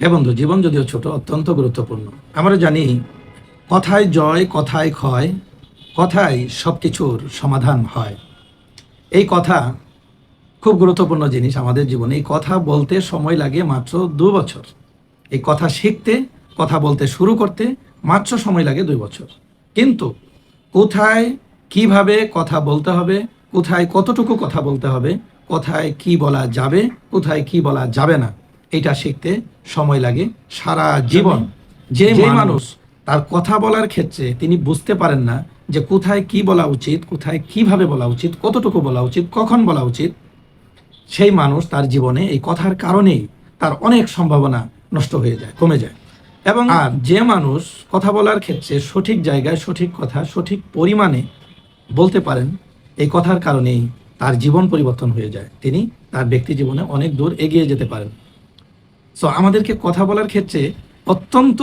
হে বন্ধু, জীবন যদিও ছোট, অত্যন্ত গুরুত্বপূর্ণ। আমরা জানি কথায় জয়, কথায় ক্ষয়, কথায় সব কিছুর সমাধান হয়। এই কথা খুব গুরুত্বপূর্ণ জিনিস আমাদের জীবনে। এই কথা বলতে সময় লাগে মাত্র 2 বছর। এই কথা শিখতে, কথা বলতে শুরু করতে মাত্র সময় লাগে 2 বছর। কিন্তু কোথায় কিভাবে কথা বলতে হবে, কোথায় কতটুকু কথা বলতে হবে, কোথায় কি বলা যাবে, কোথায় কি বলা যাবে না, এটা শিখতে সময় লাগে সারা জীবন। যে মানুষ তার কথা বলার ক্ষেত্রে তিনি বুঝতে পারেন না যে কোথায় কি বলা উচিত, কোথায় কিভাবে বলা উচিত, কতটুকু বলা উচিত, কখন বলা উচিত, সেই মানুষ তার জীবনে এই কথার কারণেই তার অনেক সম্ভাবনা নষ্ট হয়ে যায়, কমে যায়। এবং আর যে মানুষ কথা বলার ক্ষেত্রে সঠিক জায়গায় সঠিক কথা সঠিক পরিমাণে বলতে পারেন, এই কথার কারণেই তার জীবন পরিবর্তন হয়ে যায়। তিনি তার ব্যক্তি জীবনে অনেক দূর এগিয়ে যেতে পারেন। সো আমাদেরকে কথা বলার ক্ষেত্রে অত্যন্ত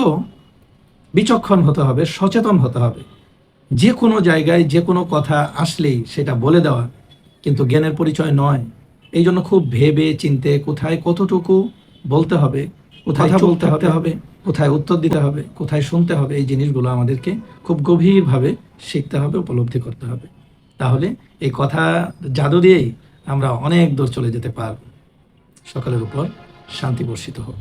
বিচক্ষণ হতে হবে, সচেতন হতে হবে। যে কোনো জায়গায় যে কোনো কথা আসলেই সেটা বলে দেওয়া কিন্তু জ্ঞানের পরিচয় নয়। এই জন্য খুব ভেবে চিনতে কোথায় কতটুকু বলতে হবে, কোথায় বলতে হবে, কোথায় উত্তর দিতে হবে, কোথায় শুনতে হবে, এই জিনিসগুলো আমাদেরকে খুব গভীরভাবে শিখতে হবে, উপলব্ধি করতে হবে। তাহলে এই কথা জাদু দিয়েই আমরা অনেক দূর চলে যেতে পারব। সকলের উপর শান্তি বর্ষিত হোক।